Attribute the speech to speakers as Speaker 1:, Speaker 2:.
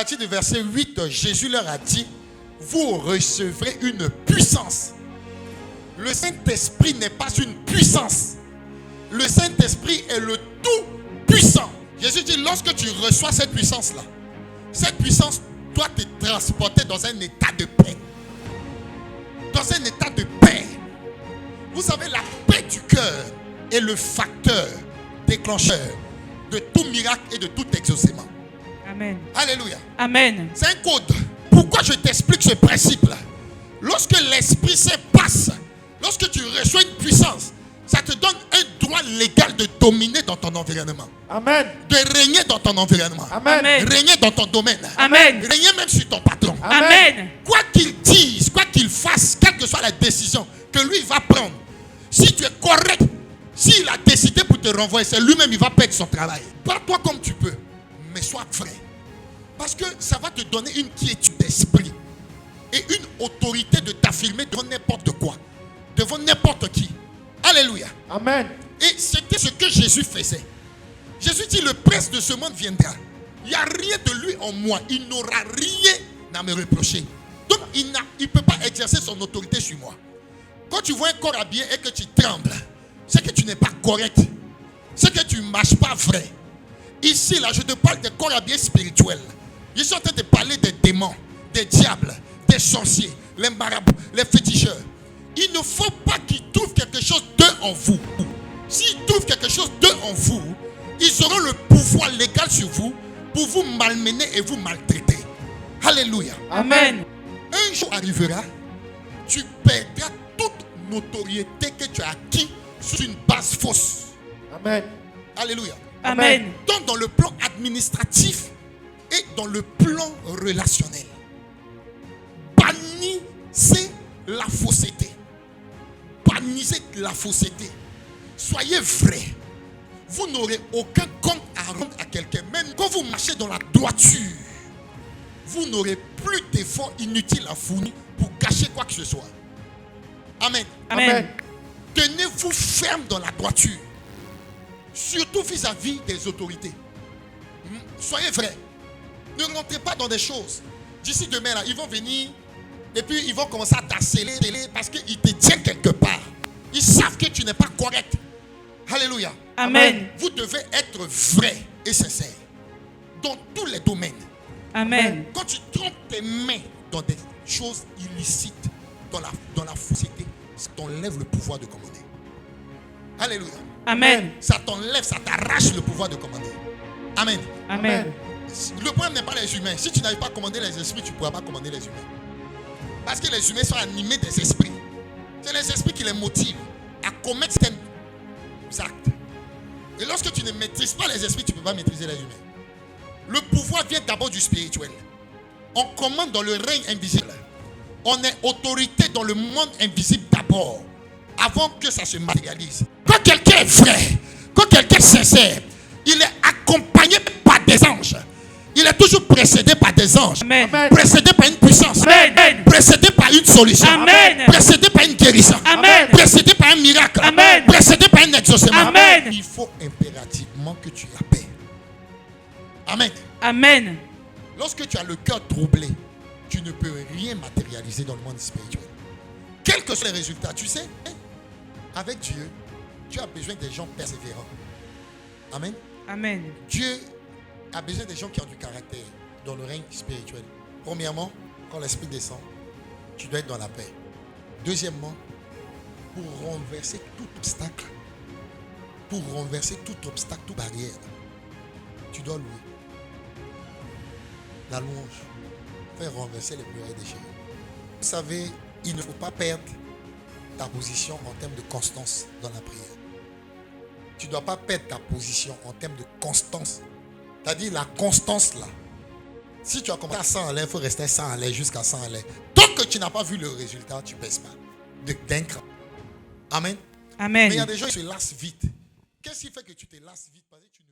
Speaker 1: partir du verset 8, Jésus leur a dit, vous recevrez une puissance. Le Saint-Esprit n'est pas une puissance. Le Saint-Esprit est le tout puissant. Jésus dit, lorsque tu reçois cette puissance-là, cette puissance doit te transporter dans un état de paix. Dans un état de paix. Vous savez, la paix du cœur est le facteur déclencheur de tout miracle et de tout exaucement.
Speaker 2: Amen.
Speaker 1: Alléluia.
Speaker 2: Amen.
Speaker 1: C'est un code. Pourquoi je t'explique ce principe-là? Lorsque l'Esprit Saint passe, lorsque tu reçois une puissance, ça te donne un droit légal de dominer dans ton environnement.
Speaker 3: Amen.
Speaker 1: De régner dans ton environnement.
Speaker 3: Amen.
Speaker 1: Régner dans ton domaine.
Speaker 2: Amen.
Speaker 1: Régner même sur ton patron.
Speaker 2: Amen.
Speaker 1: Quoi qu'il dise, quoi qu'il fasse, quelle que soit la décision que lui va prendre, si tu es correct, s'il a décidé pour te renvoyer, c'est lui-même, il va perdre son travail. Parle-toi comme tu peux, mais sois vrai. Parce que ça va te donner une quiétude d'esprit et une autorité de t'affirmer devant n'importe quoi, devant n'importe qui. Alléluia.
Speaker 3: Amen.
Speaker 1: Et c'était ce que Jésus faisait. Jésus dit, le prince de ce monde viendra. Il n'y a rien de lui en moi. Il n'aura rien à me reprocher. Donc, il ne peut pas exercer son autorité sur moi. Quand tu vois un corps habillé et que tu trembles, c'est que tu n'es pas correct. C'est que tu ne marches pas vrai. Ici, là, je te parle des corps habillés spirituels. Je suis en train de parler des démons, des diables, des sorciers, les marabouts, les féticheurs. Il ne faut pas qu'ils trouvent quelque chose d'eux en vous. S'ils trouvent quelque chose d'eux en vous, ils auront le pouvoir légal sur vous pour vous malmener et vous maltraiter. Alléluia.
Speaker 2: Amen.
Speaker 1: Un jour arrivera, tu perdras toute notoriété que tu as acquis sur une base fausse.
Speaker 3: Amen.
Speaker 1: Alléluia.
Speaker 2: Amen.
Speaker 1: Donc dans le plan administratif et dans le plan relationnel, bannissez la fausseté. Bannissez la fausseté. Soyez vrai. Vous n'aurez aucun compte à rendre à quelqu'un. Même quand vous marchez dans la droiture, vous n'aurez plus d'efforts inutiles à fournir pour cacher quoi que ce soit. Amen.
Speaker 2: Amen.
Speaker 1: Tenez-vous ferme dans la droiture. Surtout vis-à-vis des autorités. Soyez vrai. Ne rentrez pas dans des choses. D'ici demain, là, ils vont venir et puis ils vont commencer à t'harceler parce qu'ils te tiennent quelque part. Ils savent que tu n'es pas correct. Alléluia.
Speaker 2: Amen.
Speaker 1: Vous devez être vrai et sincère dans tous les domaines.
Speaker 2: Amen.
Speaker 1: Quand tu trompes tes mains dans des choses illicites, dans la fausseté, ça t'enlève le pouvoir de commander. Alléluia.
Speaker 2: Amen.
Speaker 1: Ça t'enlève, ça t'arrache le pouvoir de commander. Amen.
Speaker 2: Amen.
Speaker 1: Le problème n'est pas les humains. Si tu n'arrives pas à commander les esprits, tu ne pourras pas commander les humains. Parce que les humains sont animés des esprits. C'est les esprits qui les motivent à commettre certains actes. Et lorsque tu ne maîtrises pas les esprits, tu ne peux pas maîtriser les humains. Le pouvoir vient d'abord du spirituel. On commande dans le règne invisible. On est autorité dans le monde invisible d'abord, avant que ça se matérialise. Quand quelqu'un est vrai, quand quelqu'un est sincère, il est accompagné par des anges. Il est toujours précédé par des anges.
Speaker 2: Amen.
Speaker 1: Précédé par une puissance.
Speaker 2: Amen.
Speaker 1: Précédé par une solution.
Speaker 2: Amen.
Speaker 1: Précédé par une guérison.
Speaker 2: Amen.
Speaker 1: Précédé par un miracle.
Speaker 2: Amen.
Speaker 1: Précédé par un exaucement.
Speaker 2: Amen.
Speaker 1: Il faut impérativement que tu la paies. Amen.
Speaker 2: Amen.
Speaker 1: Lorsque tu as le cœur troublé, tu ne peux rien matérialiser dans le monde spirituel. Quels que soient les résultats, tu sais, avec Dieu, tu as besoin des gens persévérants. Amen.
Speaker 2: Amen.
Speaker 1: Dieu a besoin des gens qui ont du caractère dans le règne spirituel. Premièrement, quand l'esprit descend, tu dois être dans la paix. Deuxièmement, pour renverser tout obstacle, toute barrière, tu dois louer. La louange fait renverser les murs et déchets. Vous savez, il ne faut pas perdre ta position en termes de constance dans la prière. Tu ne dois pas perdre ta position en termes de constance. C'est-à-dire la constance là. Si tu as commencé à 100 à l'air, il faut rester à 100 à l'air jusqu'à 100 à l'air. Tant que tu n'as pas vu le résultat, tu ne pèses pas. D'un cran. Amen.
Speaker 2: Amen.
Speaker 1: Mais il y a des gens qui se lassent vite. Qu'est-ce qui fait que tu te lasses vite? Parce que tu ne